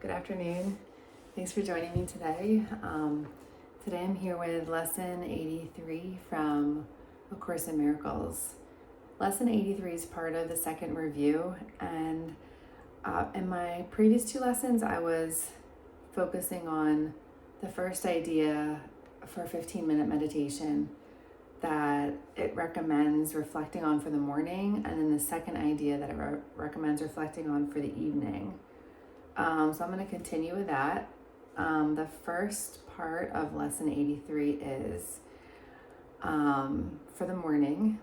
Good afternoon. Thanks for joining me today. Today I'm here with Lesson 83 from A Course in Miracles. Lesson 83 is part of the second review, and in my previous two lessons I was focusing on the first idea for a 15-minute meditation that it recommends reflecting on for the morning, and then the second idea that it recommends reflecting on for the evening. So I'm going to continue with that. The first part of lesson 83 is for the morning.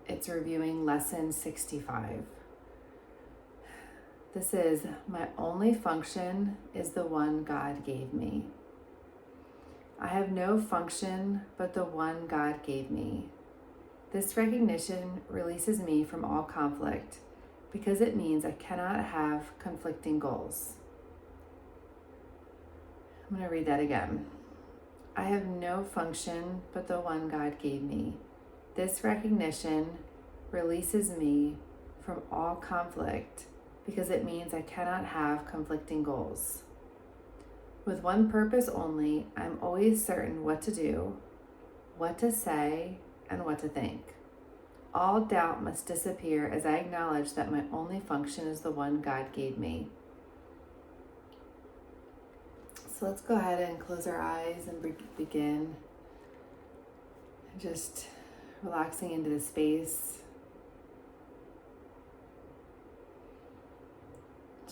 It's reviewing lesson 65. This is, my only function is the one God gave me. I have no function but the one God gave me. This recognition releases me from all conflict, because it means I cannot have conflicting goals. I'm going to read that again. I have no function but the one God gave me. This recognition releases me from all conflict, because it means I cannot have conflicting goals. With one purpose only, I'm always certain what to do, what to say, and what to think. All doubt must disappear as I acknowledge that my only function is the one God gave me. So let's go ahead and close our eyes and begin. Just relaxing into the space.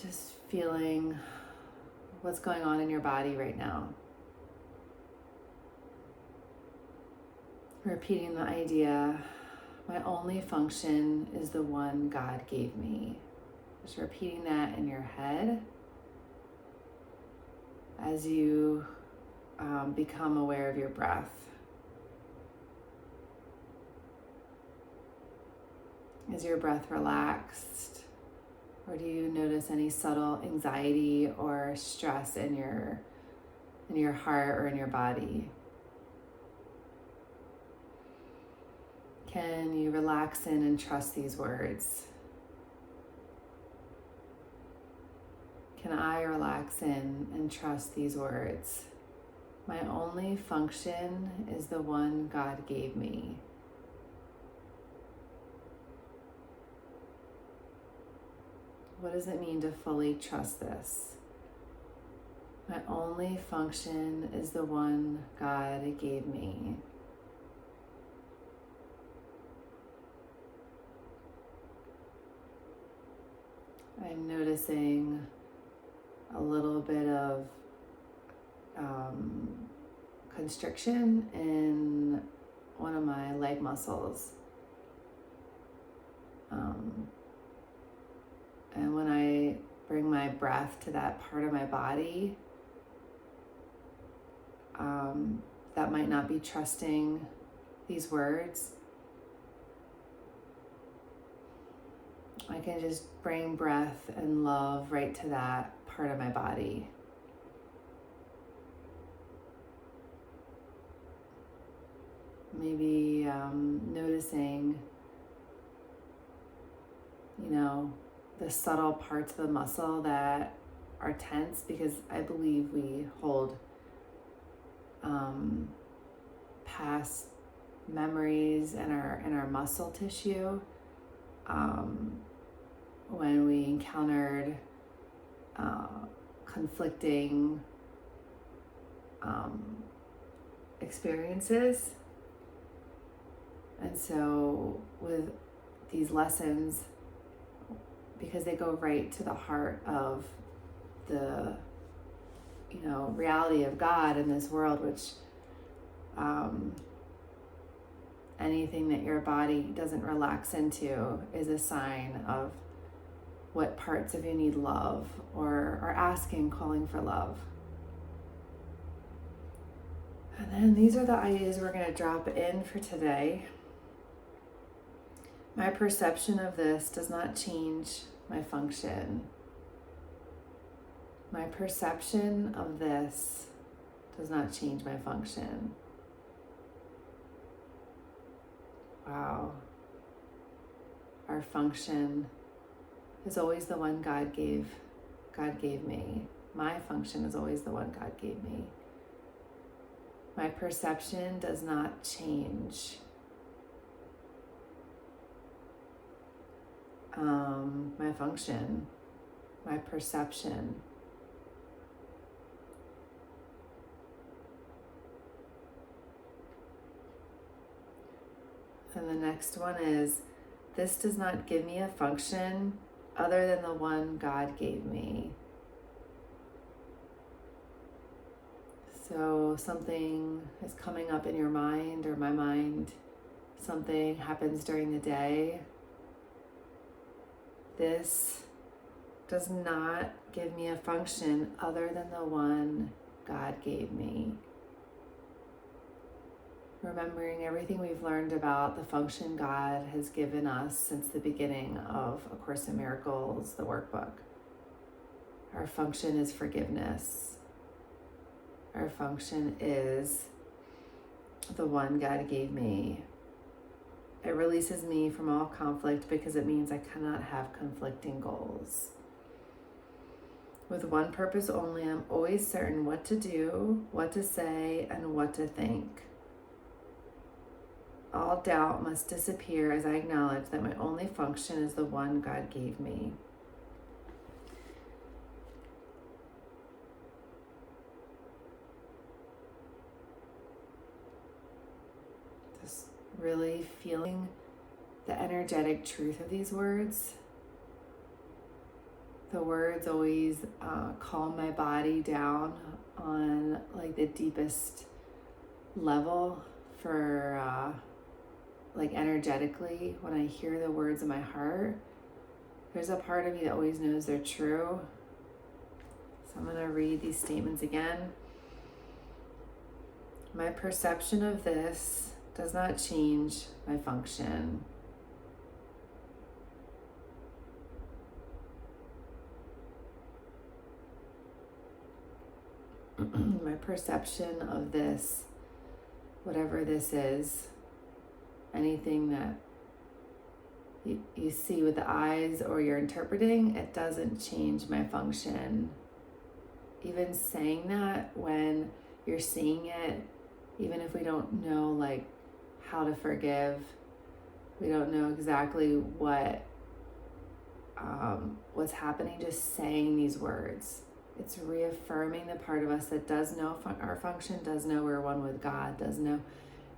Just feeling what's going on in your body right now. Repeating the idea, my only function is the one God gave me. Just repeating that in your head as you become aware of your breath. Is your breath relaxed? Or do you notice any subtle anxiety or stress in your heart or in your body? Can you relax in and trust these words? Can I relax in and trust these words? My only function is the one God gave me. What does it mean to fully trust this? My only function is the one God gave me. I'm noticing a little bit of constriction in one of my leg muscles. And when I bring my breath to that part of my body, that might not be trusting these words. I can just bring breath and love right to that part of my body. Maybe noticing, the subtle parts of the muscle that are tense, because I believe we hold past memories in our muscle tissue. When we encountered conflicting experiences. And so with these lessons, because they go right to the heart of the reality of God in this world, which anything that your body doesn't relax into is a sign of what parts of you need love or are asking, calling for love. And then these are the ideas we're going to drop in for today. My perception of this does not change my function. My perception of this does not change my function. Wow. Our function is always the one God gave God gave me. My function is always the one God gave me. My perception does not change. My function, my perception. And the next one is, this does not give me a function other than the one God gave me. So something is coming up in your mind or my mind, something happens during the day. This does not give me a function other than the one God gave me. Remembering everything we've learned about the function God has given us since the beginning of A Course in Miracles, the workbook. Our function is forgiveness. Our function is the one God gave me. It releases me from all conflict because it means I cannot have conflicting goals. With one purpose only, I'm always certain what to do, what to say, and what to think. All doubt must disappear as I acknowledge that my only function is the one God gave me. Just really feeling the energetic truth of these words. The words always calm my body down on like the deepest level for like energetically. When I hear the words in my heart, there's a part of me that always knows they're true. So I'm going to read these statements again. My perception of this does not change my function. My perception of this, whatever this is, anything that you see with the eyes or you're interpreting, it doesn't change my function. Even saying that when you're seeing it, even if we don't know like how to forgive, we don't know exactly what's happening, just saying these words. It's reaffirming the part of us that does know our function, does know we're one with God, does know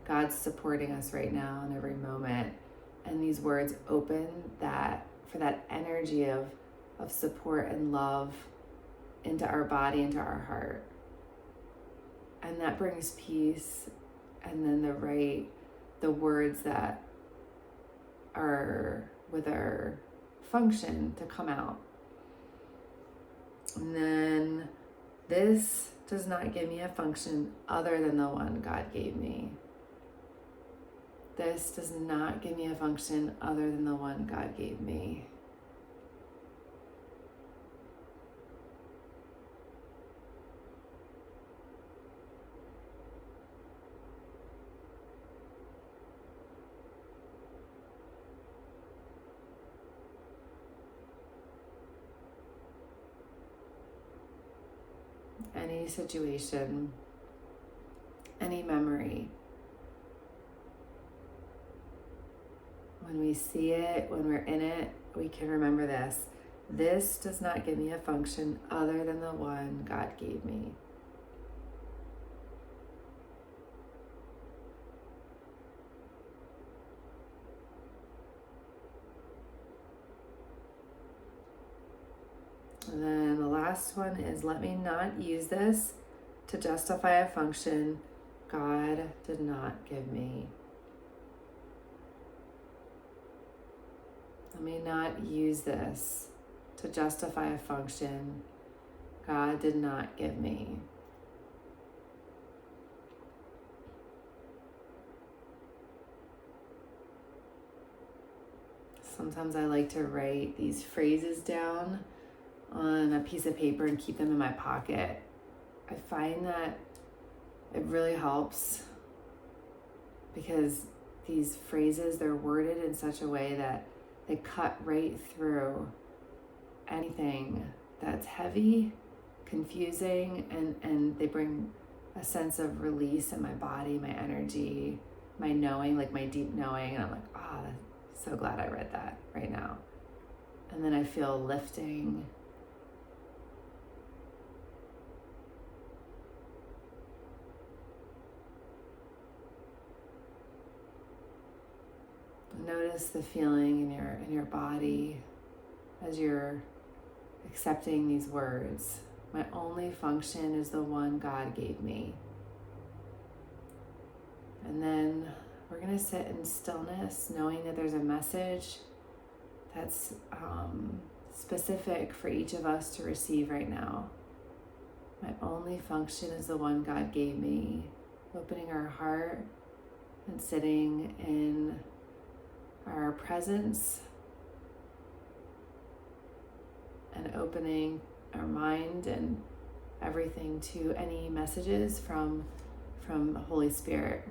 God's supporting us right now in every moment. And these words open that for that energy of support and love into our body, into our heart. And that brings peace, and then the words that are with our function to come out. And then this does not give me a function other than the one God gave me. This does not give me a function other than the one God gave me. Any situation, any memory, when we see it, when we're in it, we can remember this. This does not give me a function other than the one God gave me. And then the last one is, let me not use this to justify a function God did not give me. Let me not use this to justify a function God did not give me. Sometimes I like to write these phrases down on a piece of paper and keep them in my pocket. I find that it really helps because these phrases, they're worded in such a way that they cut right through anything that's heavy, confusing, and they bring a sense of release in my body, my energy, my knowing, like my deep knowing. And I'm like, I'm so glad I read that right now. And then I feel lifting. Notice the feeling in your body as you're accepting these words. My only function is the one God gave me. And then we're going to sit in stillness, knowing that there's a message that's specific for each of us to receive right now. My only function is the one God gave me. Opening our heart and sitting in our presence and opening our mind and everything to any messages from the Holy Spirit.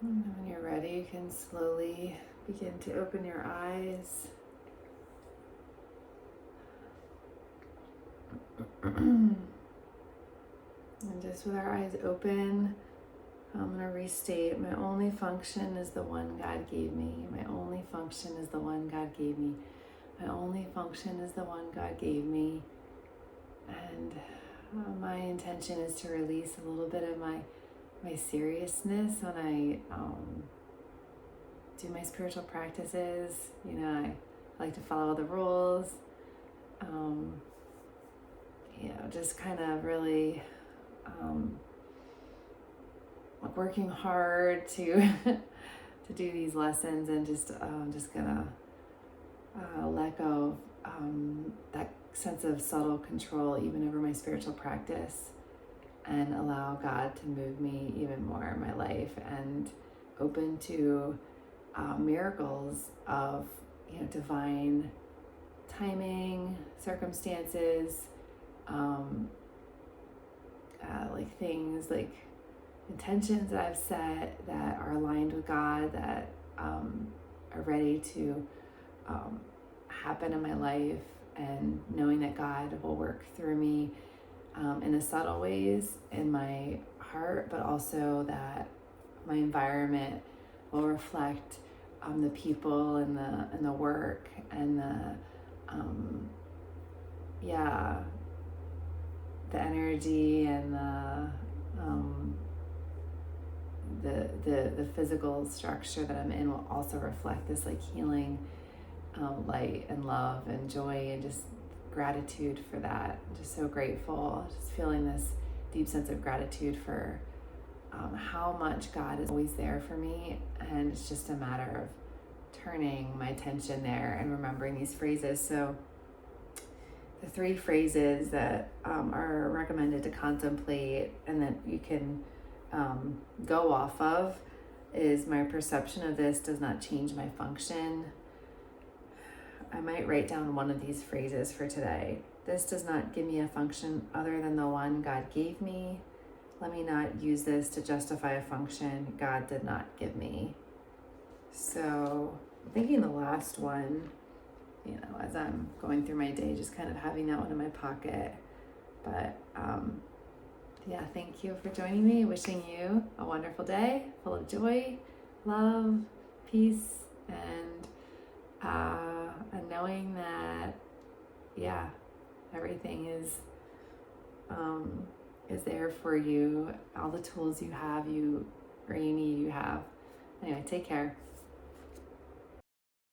And when you're ready, you can slowly begin to open your eyes. And just with our eyes open, I'm going to restate, my only function is the one God gave me. My only function is the one God gave me. My only function is the one God gave me. And my intention is to release a little bit of my seriousness when I do my spiritual practices. I like to follow the rules. Just kind of really working hard to to do these lessons, and just gonna let go of that sense of subtle control even over my spiritual practice, and allow God to move me even more in my life, and open to miracles of divine timing, circumstances, like things like intentions that I've set that are aligned with God, that are ready to happen in my life, and knowing that God will work through me in the subtle ways in my heart, but also that my environment will reflect the people and the work and the energy and the physical structure that I'm in will also reflect this like healing light and love and joy, and just gratitude for that. I'm just so grateful, just feeling this deep sense of gratitude for how much God is always there for me, and it's just a matter of turning my attention there and remembering these phrases. So the 3 phrases that are recommended to contemplate and that you can go off of is: my perception of this does not change my function. I might write down one of these phrases for today. This does not give me a function other than the one God gave me. Let me not use this to justify a function God did not give me. So I'm thinking the last one, as I'm going through my day, just kind of having that one in my pocket. But thank you for joining me. Wishing you a wonderful day full of joy, love, peace, and knowing that, everything is there for you. All the tools you have, you need, you have. Anyway, take care.